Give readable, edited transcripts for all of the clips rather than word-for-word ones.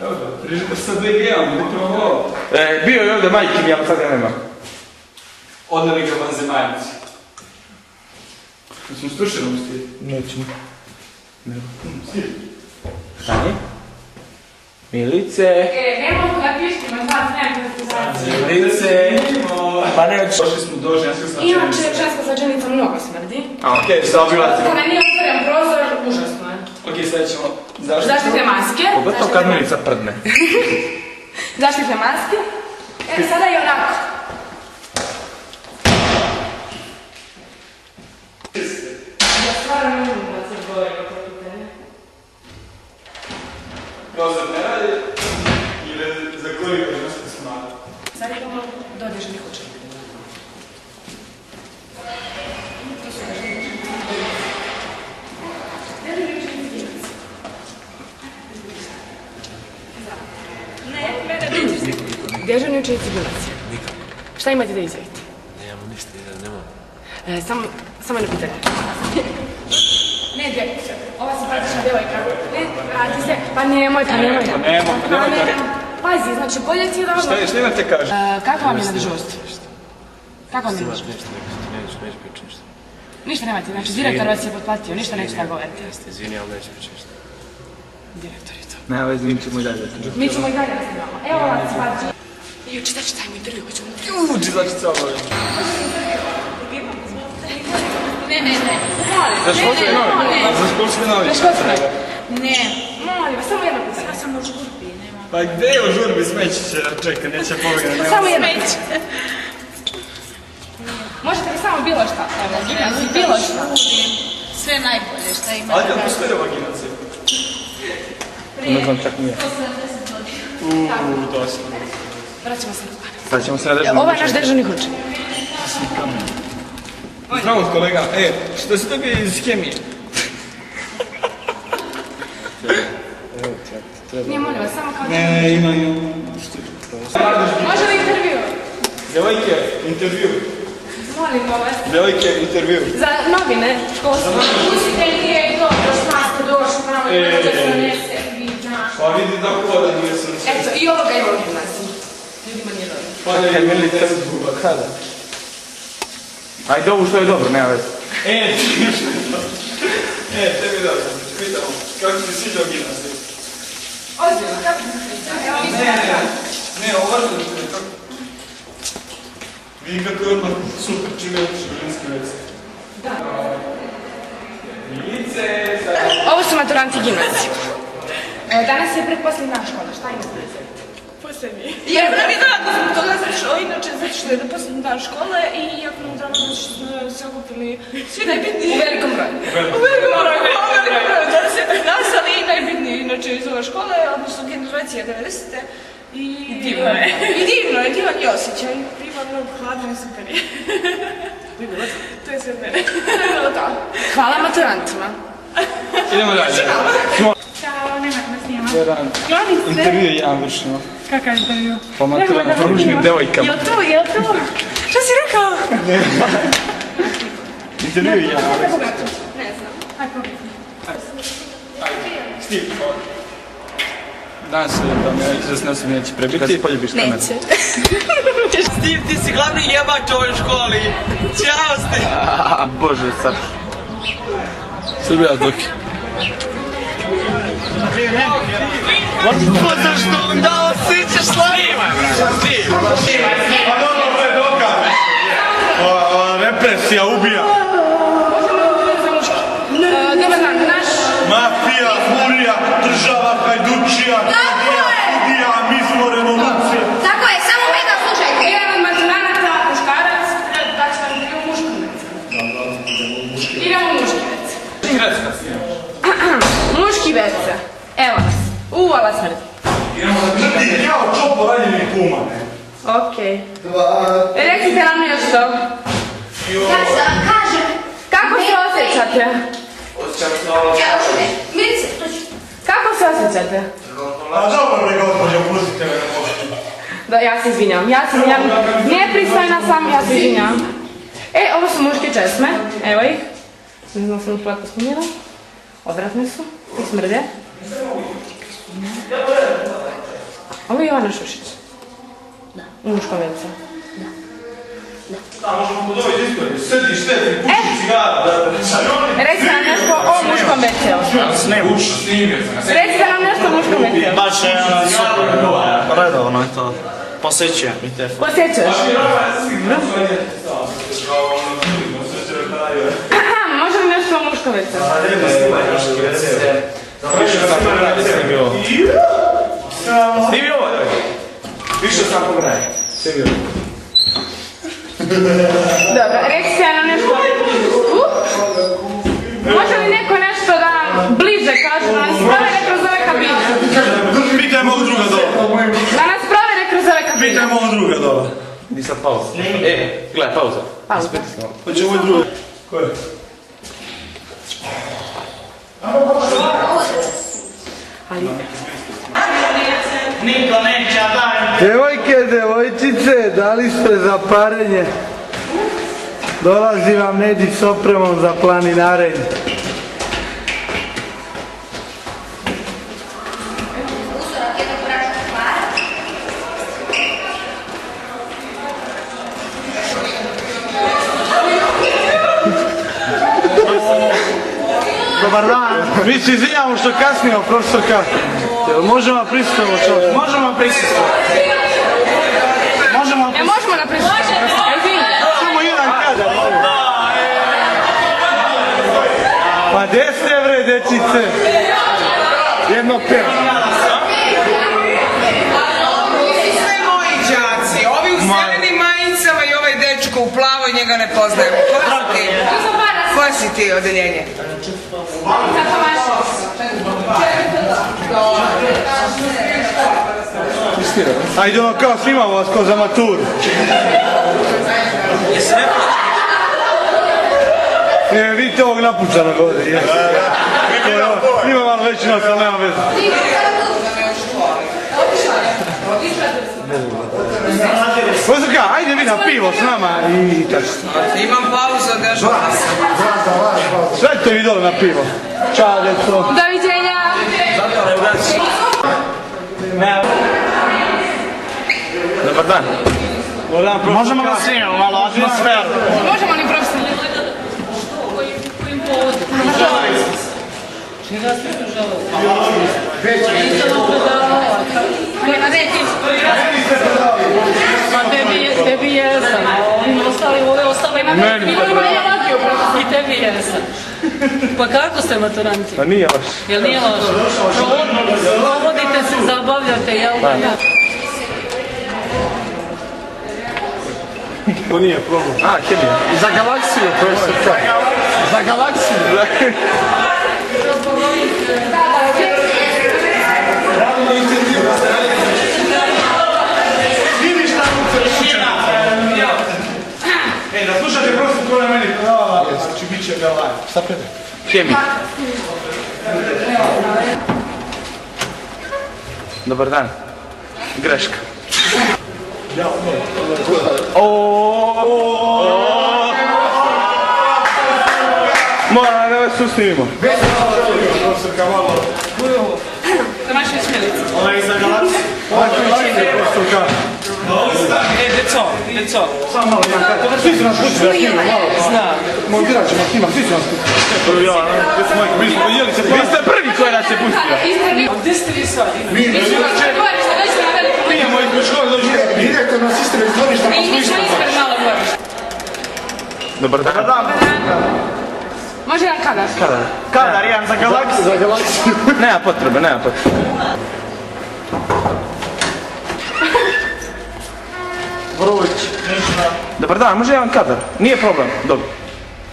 Evo da, sa DG-om, upravo ovo. Bio je ovdje majke mi, ali sad ga nema. Odneli ga vanzemaljci. Smo strušeno uspjeti. Nećemo. Stani. Milice. Ne mogu da piškima, sad nekako Milice. Pa ne oči. Došli smo do ženske slačenice. Inače, ženska slačenica mnogo smrdi. A okej, šta obilazimo? Kada nije otvoren prozor, užasno je. Okej, sad ćemo Zaštitne maske. Pogotovo kad Milica prdne. Zaštitne maske. Sada je onako. Ja stvarno ne mogu da se govorim o to pitanje. Prozor ne radi ili za koliko ženske smara? Sad je to dodježnih učenika. Dežurni učenici gimnazije. Nikako. Šta imate da izjavite? Nemamo ništa, ne mogu. Samo jedno pitanje. Ne, djevojka. Ova si praktična djevojka. Ne, vrati se. Pa nemoj. Pazi, znači bolje ti je da ovo... Šta imate kaže? Kako vam je na dežurstvu? Kako vam je na dežurstvu? Neću pričati ništa. Ništa nemate, znači direktor vas je potplatio, ništa neću da govorite. Izvini, ali neću pričati ništa. Direktor je to. Ne, ovaj mi ćemo i dalje. Mi ćemo i dalje da snimamo. Evo ova si pazi. Ju, čitajmo intervju, hoćemo intervju. Čizačica ovo je. Ne. Za školske novi? Za školske novi? Za školske novi? Ne. Molim vas, samo jedno pitanje. Ja sam u žurbi, nema. Pa gdje je u žurbi smeći će čeka, neće pobjegati. Samo jedno pitanje. Možete li samo bilo šta? Evo, bilo šta. Sve najbolje šta ima. Ajde, ali postoji ova gimnazija? Ne znam čak nije. 170 godina. Dosta. Vraćamo se. Sad ćemo se nadržati. Ovo je naš državni učenik. Zdravo kolega, što si dobio iz hemije? Nije, molim vas, samo kao... Ne, ima. Može li intervju? Djevojke, intervju. Molim vas. Djevojke, intervju. Za novine, školstvo. Pustite nije dobro, šta ste došli, pravo je da se donese, vi znaš. Pa vidi da hoda nije sam sve. Eto, i ovoga ima u gimnaziji. Ljudima nije dobro. Pa ne, Milica je zguba. Kada? Ajde, ovo što je dobro, nema veze. Tebi dobro, pitamo, kako ti sviđa u gimnaziji? Ozbiljno, kako se sviđa? Ne, ozbiljno, kako? Vidi kako je odmah super čime otišao ženski već. Da. Milice, Ovo su maturanti gimnazije. Danas je pretposljednja škola, šta imate da izvedete? Posljednji. Jer nam je drago zbog toga, zato što je posljednji dan škole i jako nam drago zato što smo se okupili svi najbitniji. U velikom broju. U velikom broju, 20 nas, ali i najbitniji inače iz ove škole, odnosno generacija 90-te. I divno je. I divno je, divan je osjećaj. Divno, hladno i super je. To je sve od mene. To je bilo to. Hvala maturantima. idemo dalje. Ćao, nemate nas snima. Intervju je jedan vršimo. Kakav intervju? Po maturučnim devojkama. Jel to? Šta si rekao? Intervju je jedan vršimo. Ne znam. Aj, pobjeti. Stiv, danas vam ja izrazno se neće prebiti. Kad se poljubiš kameru. Neće. Steve, ti si glavni jebač u ovoj školi. Ćao, Steve. Bože, sad. Srbija dok. Pa zašto onda osjećaš slavima, Steve? Pa dobro, to je dokaz. Represija ubija. Dobar dan, naš... Mafija, furija, država, hajdučija, ubija, a mi smo revolucija. Tako je, samo vi da slušajte. Jedan od maturanata, muškarac, da će vam intervju muškarac. Idemo muškarac. Muški veca. Evo nas. Uvala smrti. Jao, čopo ranjeni kuma. Okej. Recite nam nešto. Kažem. Kako se osjećate? Kako se osjećate? A dobro bre, gospođo, pustite me na poštu. Da, ja se izvinjam. Nepristojna sam, ja se izvinjam. Ovo su muške česme. Evo ih. Ne znam sam ih lako spominjala. Odvratne su. I smrde. Ovo je Ivana Šušić. Da. U muškom WC. Da, možemo pod ovoj istoriji. Sediš, šteti, puši cigara. Recite nam nešto o muškom WC-u. Recite nam nešto o muškom WC-u. Baš super. Redovno je to. Posjećujem i te. Posjećuješ? Može li nešto o muškom WC-u? Snimi ovo, daj. Više sam pogledaj. Snimi ovo. Dobro, recite nam nešto. Može li neko nešto da nam bliže kaže, da nas provede kroz ove kabine? Pitajmo ovog druga dole. Da nas provede kroz ove kabine. Pitajmo ovog druga dole. Di sad pauza. Gledaj, pauza. Pauza. Hoće ovoj druga. Ko je? Niko neće, daj. Devojke, devojčice, da li ste za parenje? Dolazi vam Nedić s opremom za planinarenje. Dobar dan. Mi se izvinjamo što kasnimo, profesorka. Jel možemo prisustvovati čovjek? Možemo prisustvovati. Možemo na prisustvovati. Samo jedan kadar. Pa gdje ste bre, dečice? Jedno pjevo. Sve moji đaci, ovi u zelenim majicama i ovaj dečko u plavoj, njega ne poznajem. Koja si ti odeljenje? Ajde ono kao snimamo vas ko za maturu. Vidite ovog napučanog ovdje. Ima malo veći nos, ali nema veze. Pozrka, ajde vi na pivo s nama i tako. Imam pauzu, održavam se. Svedite vi dole na pivo. Ćao, djeco. Doviđenja. Dobar dan. Možemo da snimamo malo atmosferu. Možemo li profesionalno? Kojim povodom? Čega ste se želeli? Nisam opredavala. Nema neki. Ma tebi jesam. Ove ostale ima neki. I tebi jesam. Pa kako ste maturanti? Pa nije loš. Jel nije loše? Provodite se, zabavljate, jel da? To nije problem. Hemija. Za galaksiju, profesor. Za galaksiju. Vidiš tamo cršina. Da slušate prosto ko je meni predavala. Znači, bit će ga live. Šta prede? Hemija. Dobar dan. Greška. Moram, da vas susnimimo. Domaćoj smjelici. Ona je za galaksiju. Deco. Samo malo, svi su nas pustili da snimamo, malo. Znam. Montirat ćemo snimati, svi su nas pustili. Mi smo jeli se Vi ste prvi koji nas je pustio. Gdje ste vi sad? Pijemo iz škole, dođi. Direktor nas istine iz dvorišta, pa smo išli. Dobar dan. Može jedan kadar? Kadar, jedan za galaksiju. Za galaksiju. Nema potrebe, nema potrebe. Vroć. Dobar dan, može jedan kadar? Nije problem, dobro.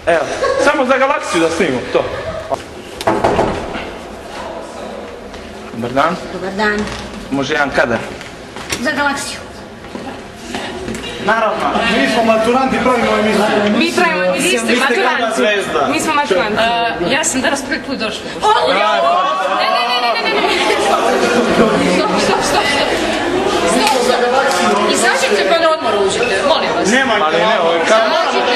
Evo, samo za galaksiju da snimimo, to. Dobar dan. Dobar dan. Može jedan kadar? Za galaksiju. Naravno. Mi smo maturanti, pravimo emisiju. Mi pravimo emisiju, maturanti. Zvezda. Mi smo maturanti. Ja sam danas prvi put došla. Ne. Stop. Izađite pa na odmor uđete, molim vas. Nemojte. Ali ne, ovo je kadar. Izađite.